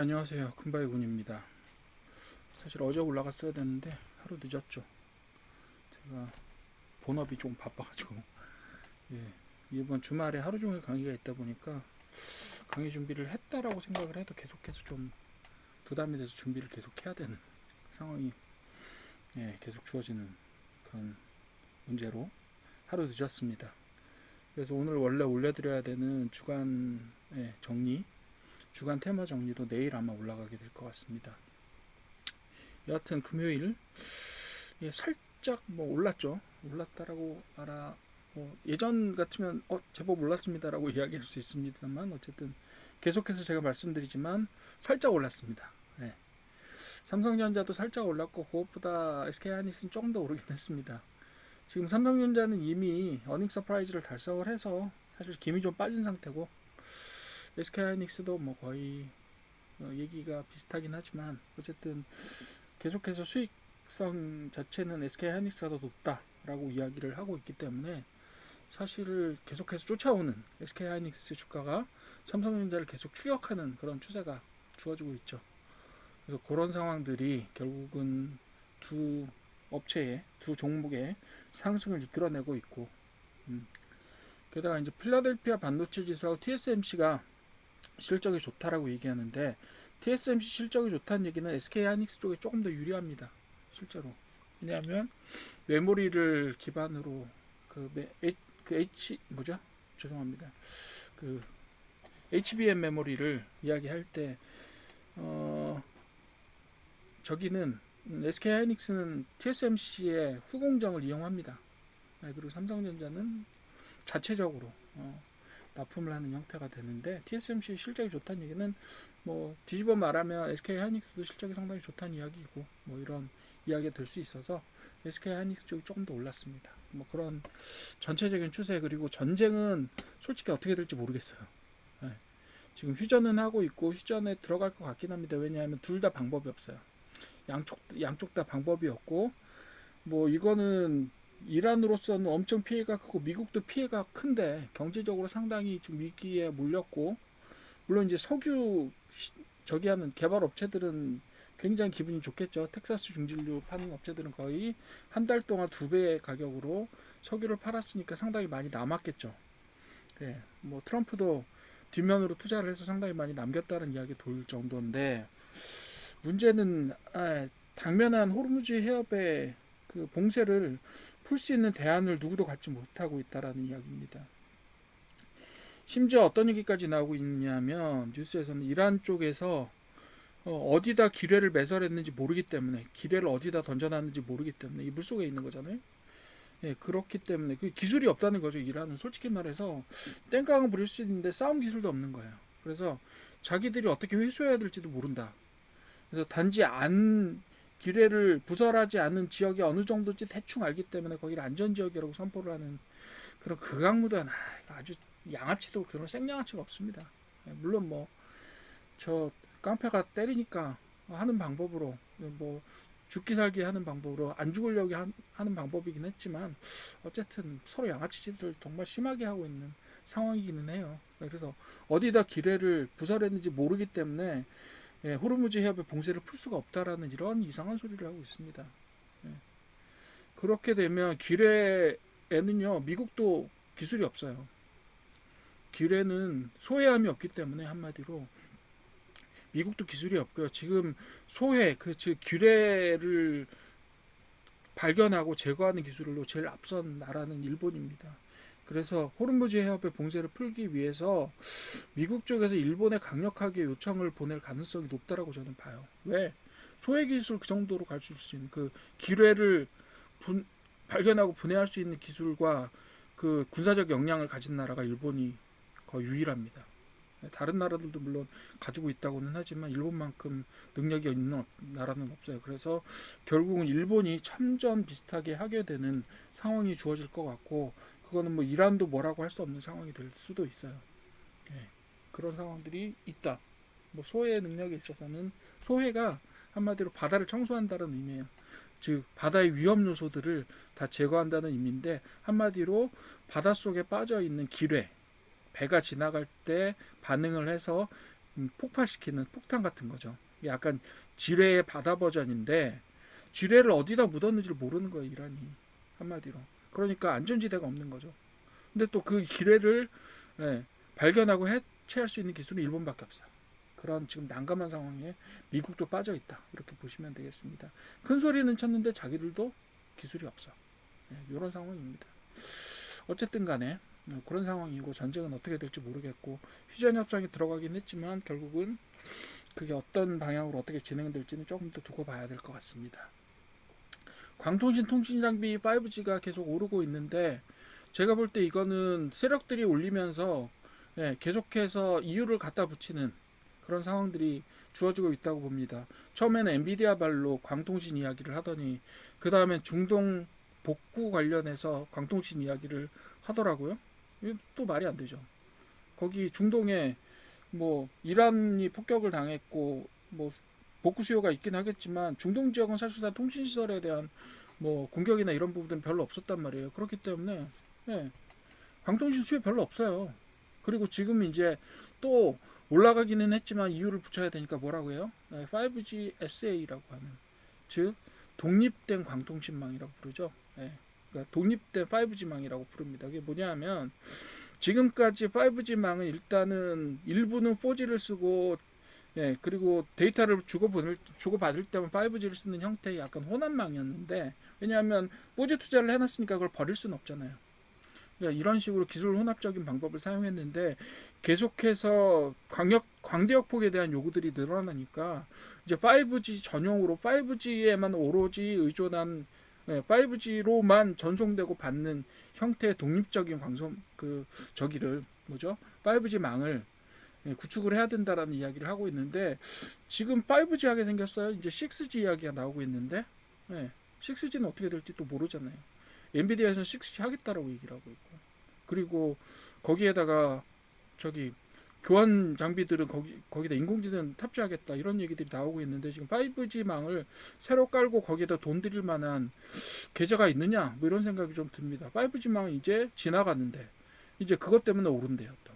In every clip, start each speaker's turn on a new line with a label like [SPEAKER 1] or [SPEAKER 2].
[SPEAKER 1] 안녕하세요. 큰바위군입니다. 사실 어제 올라갔어야 되는데 하루 늦었죠. 제가 본업이 좀 바빠가지고 예, 이번 주말에 하루 종일 강의가 있다 보니까 강의 준비를 했다라고 생각을 해도 계속해서 좀 부담이 돼서 준비를 계속 해야 되는 상황이 계속 주어지는 그런 문제로 하루 늦었습니다. 그래서 오늘 원래 올려드려야 되는 주간 정리, 주간 테마 정리도 내일 아마 올라가게 될 것 같습니다. 여하튼 금요일 살짝 뭐 올랐죠. 올랐다라고 뭐 예전 같으면 제법 올랐습니다라고 이야기할 수 있습니다만 어쨌든 계속해서 제가 말씀드리지만 살짝 올랐습니다. 네. 삼성전자도 살짝 올랐고 그것보다 SK하이닉스는 조금 더 오르긴 했습니다. 지금 삼성전자는 이미 어닝 서프라이즈를 달성을 해서 사실 김이 좀 빠진 상태고 SK하이닉스도 뭐 거의 얘기가 비슷하긴 하지만 어쨌든 계속해서 수익성 자체는 SK하이닉스가 더 높다라고 이야기를 하고 있기 때문에 사실 계속해서 쫓아오는 SK하이닉스 주가가 삼성전자를 계속 추격하는 그런 추세가 주어지고 있죠. 그래서 그런 상황들이 결국은 두 업체의 두 종목의 상승을 이끌어내고 있고 게다가 이제 필라델피아 반도체 지수하고 TSMC가 실적이 좋다라고 얘기하는데 TSMC 실적이 좋다는 얘기는 SK하이닉스 쪽에 조금 더 유리합니다. 실제로. 왜냐하면 메모리를 기반으로 뭐죠? 죄송합니다. 그 HBM 메모리를 이야기할 때 저기는 SK하이닉스는 TSMC의 후공정을 이용합니다. 그리고 삼성전자는 자체적으로 납품을 하는 형태가 되는데 TSMC 실적이 좋다는 얘기는 뭐 뒤집어 말하면 SK하이닉스도 실적이 상당히 좋다는 이야기고 뭐 이런 이야기가 될 수 있어서 SK하이닉스 쪽이 조금 더 올랐습니다. 뭐 그런 전체적인 추세 그리고 전쟁은 솔직히 어떻게 될지 모르겠어요. 네. 지금 휴전은 하고 있고 휴전에 들어갈 것 같긴 합니다. 왜냐하면 둘 다 방법이 없어요. 양쪽 다 방법이 없고 뭐 이거는 이란으로서는 엄청 피해가 크고 미국도 피해가 큰데 경제적으로 상당히 좀 위기에 몰렸고 물론 이제 석유 저기 하는 개발 업체들은 굉장히 기분이 좋겠죠. 텍사스 중진류 파는 업체들은 거의 한 달 동안 2배의 가격으로 석유를 팔았으니까 상당히 많이 남았겠죠. 네, 뭐 트럼프도 뒷면으로 투자를 해서 상당히 많이 남겼다는 이야기 돌 정도인데 문제는 당면한 호르무즈 해협의 그 봉쇄를 풀 수 있는 대안을 누구도 갖지 못하고 있다라는 이야기입니다. 심지어 어떤 얘기까지 나오고 있냐면 뉴스에서는 이란 쪽에서 어디다 기뢰를 매설했는지 모르기 때문에 기뢰를 어디다 던져놨는지 모르기 때문에 이 물속에 있는 거잖아요. 예, 그렇기 때문에 그 기술이 없다는 거죠. 이란은 솔직히 말해서 땡깡은 부릴 수 있는데 싸움 기술도 없는 거예요. 그래서 자기들이 어떻게 회수해야 될지도 모른다. 그래서 단지 기뢰를 부설하지 않은 지역이 어느 정도인지 대충 알기 때문에 거기를 안전지역이라고 선포를 하는 그런 극악무도한 아주 양아치도 그런 생양아치가 없습니다. 물론 뭐 저 깡패가 때리니까 하는 방법으로 뭐 죽기 살기 하는 방법으로 안 죽으려고 하는 방법이긴 했지만 어쨌든 서로 양아치짓을 정말 심하게 하고 있는 상황이기는 해요. 그래서 어디다 기뢰를 부설했는지 모르기 때문에 호르무즈 해협의 봉쇄를 풀 수가 없다라는 이런 이상한 소리를 하고 있습니다. 그렇게 되면 기뢰에는요 미국도 기술이 없어요. 기뢰는 소해함이 없기 때문에 한마디로 미국도 기술이 없고요. 지금 즉 기뢰를 발견하고 제거하는 기술로 제일 앞선 나라는 일본입니다. 그래서 호르무즈 해협의 봉쇄를 풀기 위해서 미국 쪽에서 일본에 강력하게 요청을 보낼 가능성이 높다라고 저는 봐요. 왜? 소해 기술 그 정도로 갈 수 있는 그 기뢰를 발견하고 분해할 수 있는 기술과 그 군사적 역량을 가진 나라가 일본이 거의 유일합니다. 다른 나라들도 물론 가지고 있다고는 하지만 일본만큼 능력이 있는 나라는 없어요. 그래서 결국은 일본이 참전 비슷하게 하게 되는 상황이 주어질 것 같고 그거는 뭐 이란도 뭐라고 할 수 없는 상황이 될 수도 있어요. 네, 그런 상황들이 있다. 뭐 소해 능력에 있어서는 소해가 한마디로 바다를 청소한다는 의미예요. 즉 바다의 위험 요소들을 다 제거한다는 의미인데 한마디로 바닷속에 빠져 있는 기뢰 배가 지나갈 때 반응을 해서 폭발시키는 폭탄 같은 거죠. 약간 지뢰의 바다 버전인데 지뢰를 어디다 묻었는지를 모르는 거예요, 이란이. 한마디로. 그러니까 안전지대가 없는 거죠. 근데 또 그 기뢰를 예, 발견하고 해체할 수 있는 기술은 일본밖에 없어요. 그런 지금 난감한 상황에 미국도 빠져 있다. 이렇게 보시면 되겠습니다. 큰 소리는 쳤는데 자기들도 기술이 없어. 이런 상황입니다. 어쨌든 간에 그런 상황이고 전쟁은 어떻게 될지 모르겠고 휴전 협상에 들어가긴 했지만 결국은 그게 어떤 방향으로 어떻게 진행될지는 조금 더 두고 봐야 될 것 같습니다. 광통신 통신 장비 5G가 계속 오르고 있는데 제가 볼 때 이거는 세력들이 올리면서 계속해서 이유를 갖다 붙이는 그런 상황들이 주어지고 있다고 봅니다. 처음에는 엔비디아 발로 광통신 이야기를 하더니 그 다음에 중동 복구 관련해서 광통신 이야기를 하더라고요. 이게 또 말이 안 되죠. 거기 중동에 뭐 이란이 폭격을 당했고 뭐 복구 수요가 있긴 하겠지만 중동 지역은 사실상 통신 시설에 대한 뭐 공격이나 이런 부분들은 별로 없었단 말이에요. 그렇기 때문에 광통신 수요 별로 없어요. 그리고 지금 이제 또 올라가기는 했지만 이유를 붙여야 되니까 뭐라고 해요? 5G SA라고 하는 즉 독립된 광통신망이라고 부르죠. 그러니까 독립된 5G망이라고 부릅니다. 그게 뭐냐 하면 지금까지 5G망은 일단은 일부는 4G를 쓰고 그리고 데이터를 주고받을 때만 5G를 쓰는 형태의 약간 혼합망이었는데 왜냐하면 4G 투자를 해놨으니까 그걸 버릴 수는 없잖아요. 그러니까 이런 식으로 기술 혼합적인 방법을 사용했는데 계속해서 광대역 폭에 대한 요구들이 늘어나니까 이제 5G 전용으로 5G에만 오로지 의존한 5G로만 전송되고 받는 형태의 독립적인 방송 저기를 뭐죠? 5G 망을 구축을 해야 된다라는 이야기를 하고 있는데 지금 5G 하게 생겼어요. 이제 6G 이야기가 나오고 있는데 6G는 어떻게 될지 또 모르잖아요. 엔비디아에서는 6G 하겠다라고 얘기를 하고 있고 그리고 거기에다가 저기 교환 장비들은 거기다 인공지능 탑재하겠다 이런 얘기들이 나오고 있는데 지금 5G 망을 새로 깔고 거기에다 돈 들일 만한 계좌가 있느냐 뭐 이런 생각이 좀 듭니다. 5G 망은 이제 지나갔는데 이제 그것 때문에 오른대요 또.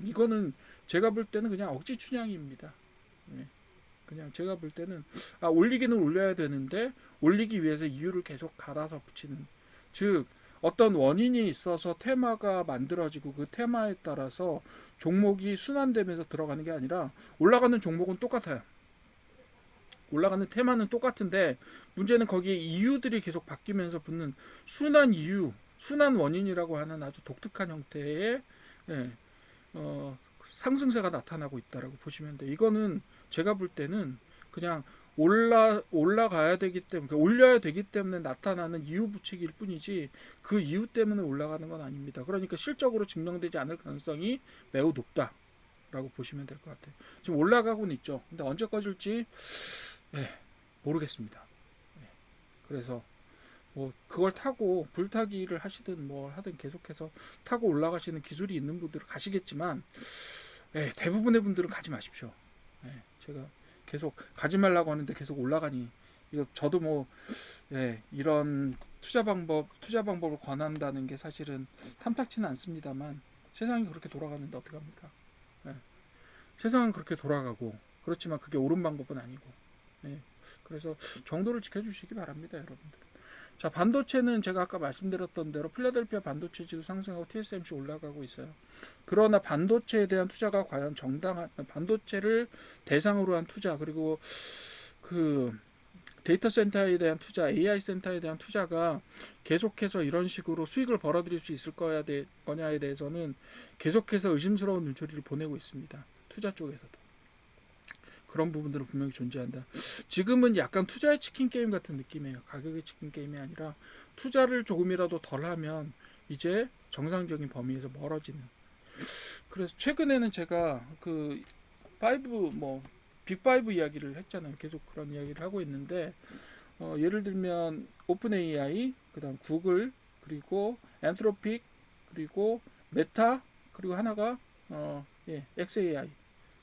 [SPEAKER 1] 이거는 제가 볼 때는 그냥 억지 춘향입니다. 그냥 제가 볼 때는 올리기는 올려야 되는데 올리기 위해서 이유를 계속 갈아서 붙이는 즉 어떤 원인이 있어서 테마가 만들어지고 그 테마에 따라서 종목이 순환되면서 들어가는 게 아니라 올라가는 종목은 똑같아요. 올라가는 테마는 똑같은데 문제는 거기에 이유들이 계속 바뀌면서 붙는 순환 이유, 순환 원인이라고 하는 아주 독특한 형태의 상승세가 나타나고 있다라고 보시면 돼요. 이거는 제가 볼 때는 그냥 올라가야 되기 때문에 올려야 되기 때문에 나타나는 이유 붙이기일 뿐이지 그 이유 때문에 올라가는 건 아닙니다. 그러니까 실적으로 증명되지 않을 가능성이 매우 높다라고 보시면 될 것 같아요. 지금 올라가고는 있죠. 근데 언제 꺼질지 모르겠습니다. 그래서 뭐 그걸 타고 불타기를 하시든 뭘 하든 계속해서 타고 올라가시는 기술이 있는 분들은 가시겠지만 대부분의 분들은 가지 마십시오. 제가 계속 가지 말라고 하는데 계속 올라가니 이거 저도 뭐 이런 투자 방법을 권한다는 게 사실은 탐탁치는 않습니다만 세상이 그렇게 돌아가는데 어떡합니까? 세상은 그렇게 돌아가고 그렇지만 그게 옳은 방법은 아니고 그래서 정도를 지켜주시기 바랍니다, 여러분들. 자, 반도체는 제가 아까 말씀드렸던 대로 필라델피아 반도체 지수 상승하고 TSMC 올라가고 있어요. 그러나 반도체에 대한 투자가 과연 정당한 반도체를 대상으로 한 투자 그리고 그 데이터 센터에 대한 투자, AI 센터에 대한 투자가 계속해서 이런 식으로 수익을 벌어들일 수 있을 거냐에 대해서는 계속해서 의심스러운 눈초리를 보내고 있습니다. 투자 쪽에서도. 그런 부분들은 분명히 존재한다. 지금은 약간 투자의 치킨 게임 같은 느낌이에요. 가격의 치킨 게임이 아니라 투자를 조금이라도 덜 하면 이제 정상적인 범위에서 멀어지는. 그래서 최근에는 제가 그 빅5 이야기를 했잖아요. 계속 그런 이야기를 하고 있는데 예를 들면 오픈 AI, 그다음 구글, 그리고 엔트로픽, 그리고 메타, 그리고 하나가 XAI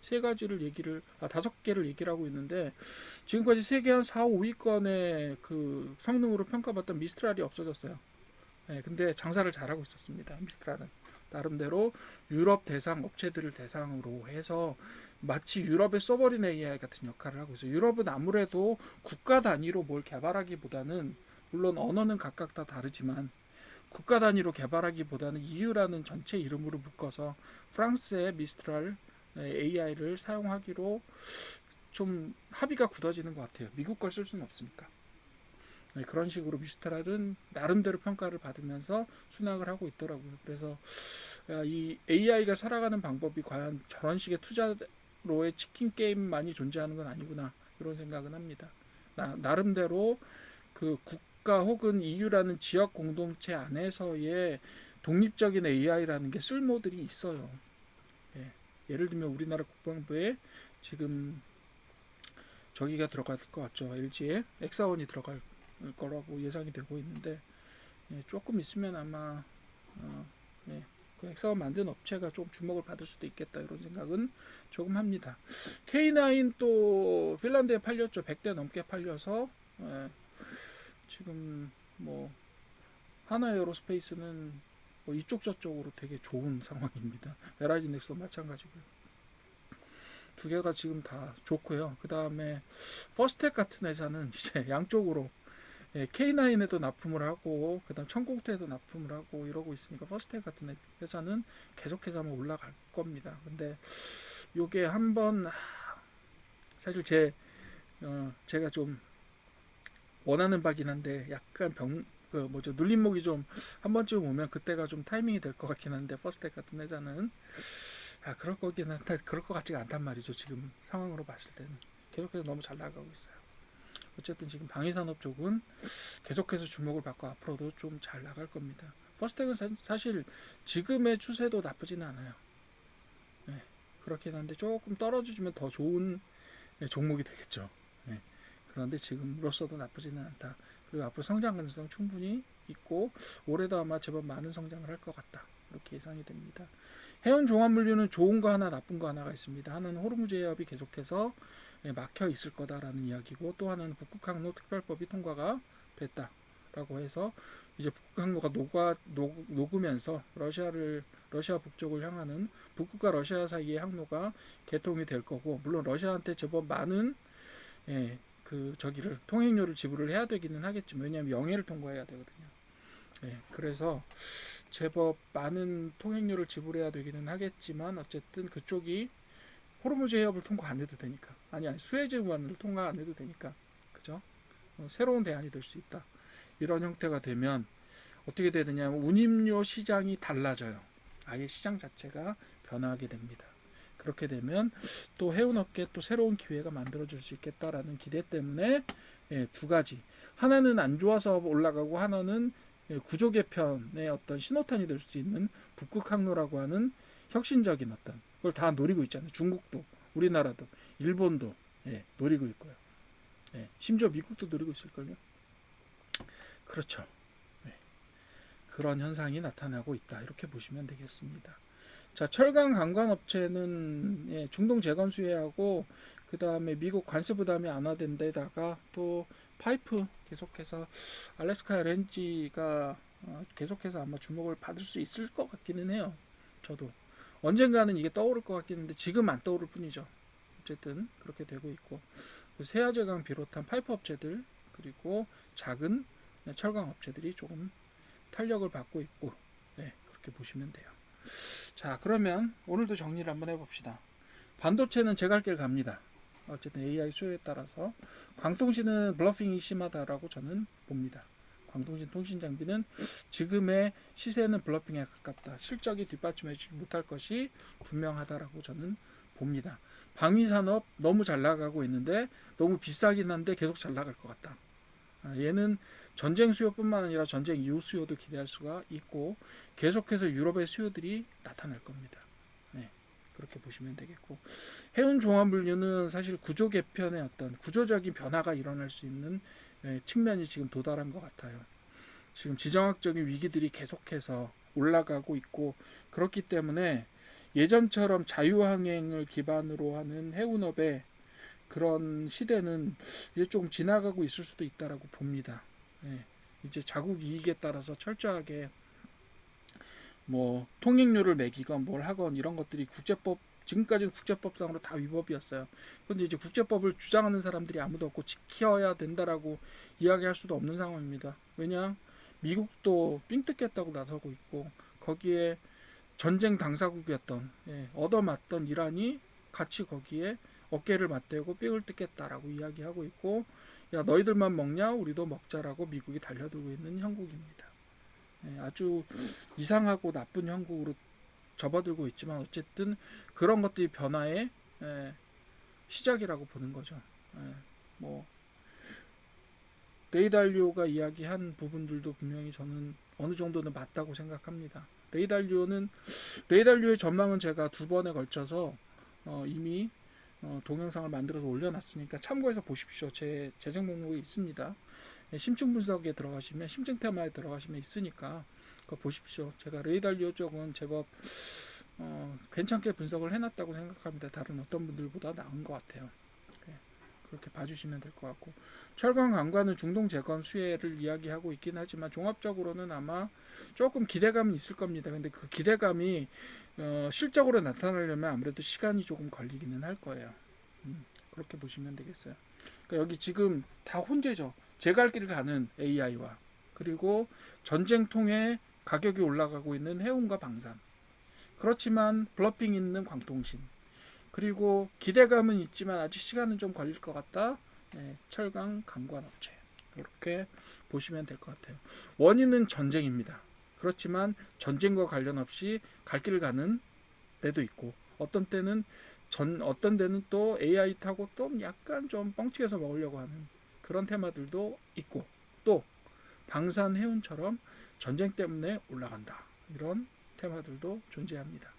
[SPEAKER 1] 세 가지를 다섯 개를 얘기를 하고 있는데 지금까지 세계 한 4, 5위권의 그 성능으로 평가받던 미스트랄이 없어졌어요. 근데 장사를 잘하고 있었습니다. 미스트랄은 나름대로 유럽 대상 업체들을 대상으로 해서 마치 유럽의 소버린 AI 같은 역할을 하고 있어요. 유럽은 아무래도 국가 단위로 뭘 개발하기보다는, 물론 언어는 각각 다 다르지만 국가 단위로 개발하기보다는 EU라는 전체 이름으로 묶어서 프랑스의 미스트랄 AI를 사용하기로 좀 합의가 굳어지는 것 같아요. 미국 걸 쓸 수는 없으니까. 네, 그런 식으로 미스트랄은 나름대로 평가를 받으면서 순항을 하고 있더라고요. 그래서 이 AI가 살아가는 방법이 과연 저런 식의 투자로의 치킨 게임만이 존재하는 건 아니구나, 이런 생각은 합니다. 나름대로 그 국가 혹은 EU라는 지역 공동체 안에서의 독립적인 AI라는 게 쓸모들이 있어요. 예. 예를 들면 우리나라 국방부에 지금 저기가 들어갈 것 같죠. LG에 엑사원이 들어갈 거라고 예상이 되고 있는데, 예, 조금 있으면 아마 예, 그 엑사원 만든 업체가 좀 주목을 받을 수도 있겠다, 이런 생각은 조금 합니다. K9 또 핀란드에 팔렸죠. 100대 넘게 팔려서 예, 지금 뭐 하나 에어로스페이스는 뭐 이쪽 저쪽으로 되게 좋은 상황입니다. LIG넥스도 마찬가지고요. 두 개가 지금 다 좋고요. 그 다음에 퍼스텍 같은 회사는 이제 양쪽으로 K9에도 납품을 하고 그다음 청국토에도 납품을 하고 이러고 있으니까 퍼스텍 같은 회사는 계속해서 한번 올라갈 겁니다. 근데 요게 한번 사실 제가 좀 원하는 바긴 한데 약간 눌림목이 좀 한 번쯤 오면 그때가 좀 타이밍이 될 것 같긴 한데, 퍼스텍 같은 회사는 그럴 거긴 한데 그럴 것 같지가 않단 말이죠. 지금 상황으로 봤을 때는 계속해서 너무 잘 나가고 있어요. 어쨌든 지금 방위산업 쪽은 계속해서 주목을 받고 앞으로도 좀 잘 나갈 겁니다. 퍼스텍은 사실 지금의 추세도 나쁘지는 않아요. 네, 그렇긴 한데 조금 떨어지면 더 좋은 종목이 되겠죠. 네, 그런데 지금으로서도 나쁘지는 않다. 그리고 앞으로 성장 가능성 충분히 있고 올해도 아마 제법 많은 성장을 할 것 같다, 이렇게 예상이 됩니다. 해운 종합물류는 좋은 거 하나 나쁜 거 하나가 있습니다. 하나는 호르무즈 해협이 계속해서 막혀 있을 거다라는 이야기고, 또 하나는 북극 항로 특별법이 통과가 됐다라고 해서 이제 북극 항로가 녹으면서 러시아 북쪽을 향하는 북극과 러시아 사이의 항로가 개통이 될 거고, 물론 러시아한테 제법 많은 그 저기를 통행료를 지불을 해야 되기는 하겠지만, 왜냐하면 영해를 통과해야 되거든요. 그래서 제법 많은 통행료를 지불해야 되기는 하겠지만, 어쨌든 그쪽이 호르무즈 해협을 통과 안 해도 되니까, 아니 수에즈관을 통과 안 해도 되니까, 그죠? 새로운 대안이 될 수 있다. 이런 형태가 되면 어떻게 되느냐면 운임료 시장이 달라져요. 아예 시장 자체가 변화하게 됩니다. 그렇게 되면 또 해운업계 또 새로운 기회가 만들어질 수 있겠다라는 기대 때문에 두 가지, 하나는 안 좋아서 올라가고 하나는 구조 개편의 어떤 신호탄이 될 수 있는 북극 항로라고 하는 혁신적인 어떤 그걸 다 노리고 있잖아요. 중국도, 우리나라도, 일본도 노리고 있고요. 심지어 미국도 노리고 있을걸요. 그렇죠. 그런 현상이 나타나고 있다, 이렇게 보시면 되겠습니다. 자, 철강 관광업체는 중동 재건 수혜하고 그 다음에 미국 관세 부담이 완화된 데다가 또 파이프 계속해서 알래스카 LNG가 계속해서 아마 주목을 받을 수 있을 것 같기는 해요. 저도 언젠가는 이게 떠오를 것 같긴 한데 지금 안 떠오를 뿐이죠. 어쨌든 그렇게 되고 있고, 세아제강 비롯한 파이프 업체들 그리고 작은 철강 업체들이 조금 탄력을 받고 있고, 그렇게 보시면 돼요. 자, 그러면 오늘도 정리를 한번 해봅시다. 반도체는 제 갈 길 갑니다. 어쨌든 AI 수요에 따라서 광통신은 블러핑이 심하다라고 저는 봅니다. 광통신 통신장비는 지금의 시세는 블러핑에 가깝다. 실적이 뒷받침하지 못할 것이 분명하다라고 저는 봅니다. 방위산업 너무 잘 나가고 있는데 너무 비싸긴 한데 계속 잘 나갈 것 같다. 얘는 전쟁 수요뿐만 아니라 전쟁 이후 수요도 기대할 수가 있고 계속해서 유럽의 수요들이 나타날 겁니다. 그렇게 보시면 되겠고, 해운 종합물류는 사실 구조 개편의 어떤 구조적인 변화가 일어날 수 있는 측면이 지금 도달한 것 같아요. 지금 지정학적인 위기들이 계속해서 올라가고 있고, 그렇기 때문에 예전처럼 자유항행을 기반으로 하는 해운업의 그런 시대는 이제 좀 지나가고 있을 수도 있다라고 봅니다. 이제 자국 이익에 따라서 철저하게 뭐 통행료를 매기건 뭘 하건 이런 것들이 국제법 지금까지는 국제법상으로 다 위법이었어요. 그런데 이제 국제법을 주장하는 사람들이 아무도 없고 지켜야 된다라고 이야기할 수도 없는 상황입니다. 왜냐? 미국도 삥 뜯겠다고 나서고 있고 거기에 전쟁 당사국이었던 얻어맞던 이란이 같이 거기에 어깨를 맞대고 삥을 뜯겠다라고 이야기하고 있고 야 너희들만 먹냐 우리도 먹자라고 미국이 달려들고 있는 형국입니다. 아주 이상하고 나쁜 형국으로 접어들고 있지만 어쨌든 그런 것들이 변화의 시작이라고 보는 거죠. 뭐 레이 달리오가 이야기한 부분들도 분명히 저는 어느 정도는 맞다고 생각합니다. 레이 달리오의 전망은 제가 2번에 걸쳐서 이미 동영상을 만들어서 올려놨으니까 참고해서 보십시오. 제 재생 목록에 있습니다. 심층 분석에 들어가시면 심층 테마에 들어가시면 있으니까 그거 보십시오. 제가 레이 달리오 쪽은 제법 괜찮게 분석을 해놨다고 생각합니다. 다른 어떤 분들보다 나은 것 같아요. 그렇게 봐주시면 될 것 같고 철강 강과는 중동 재건 수혜를 이야기하고 있긴 하지만 종합적으로는 아마 조금 기대감은 있을 겁니다. 근데 그 기대감이 실적으로 나타나려면 아무래도 시간이 조금 걸리기는 할 거예요. 그렇게 보시면 되겠어요. 그러니까 여기 지금 다 혼재죠. 제갈 길 가는 AI와 그리고 전쟁통에 가격이 올라가고 있는 해운과 방산. 그렇지만 블러핑 있는 광통신. 그리고 기대감은 있지만 아직 시간은 좀 걸릴 것 같다. 철강 강관업체. 이렇게 보시면 될 것 같아요. 원인은 전쟁입니다. 그렇지만 전쟁과 관련 없이 갈 길을 가는 데도 있고 어떤 때는 또 AI 타고 또 약간 좀 뻥튀기해서 먹으려고 하는 그런 테마들도 있고 또 방산 해운처럼 전쟁 때문에 올라간다. 이런 테마들도 존재합니다.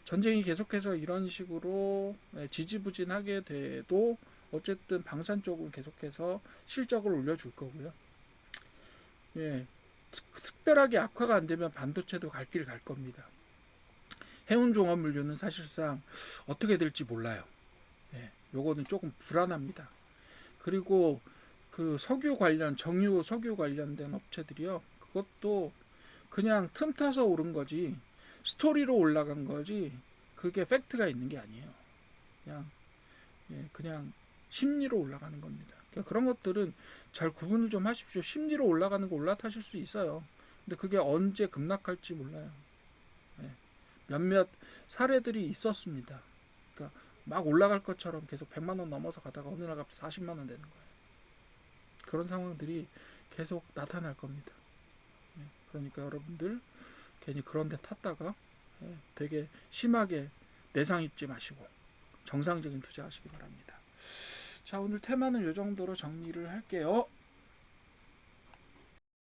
[SPEAKER 1] 전쟁이 계속해서 이런 식으로 지지부진하게 돼도 어쨌든 방산 쪽은 계속해서 실적을 올려줄 거고요. 특별하게 악화가 안 되면 반도체도 갈 길 갈 겁니다. 해운종합물류는 사실상 어떻게 될지 몰라요. 요거는 조금 불안합니다. 그리고 그 석유 관련 정유 석유 관련된 업체들이요. 그것도 그냥 틈 타서 오른 거지 스토리로 올라간 거지 그게 팩트가 있는 게 아니에요. 그냥 심리로 올라가는 겁니다. 그러니까 그런 것들은 잘 구분을 좀 하십시오. 심리로 올라가는 거 올라타실 수 있어요. 근데 그게 언제 급락할지 몰라요. 몇몇 사례들이 있었습니다. 그러니까 막 올라갈 것처럼 계속 100만 원 넘어서 가다가 어느 날 갑자기 40만 원 되는 거예요. 그런 상황들이 계속 나타날 겁니다. 그러니까 여러분들 괜히 그런 데 탔다가 되게 심하게 내상 입지 마시고 정상적인 투자하시기 바랍니다. 자, 오늘 테마는 이 정도로 정리를 할게요.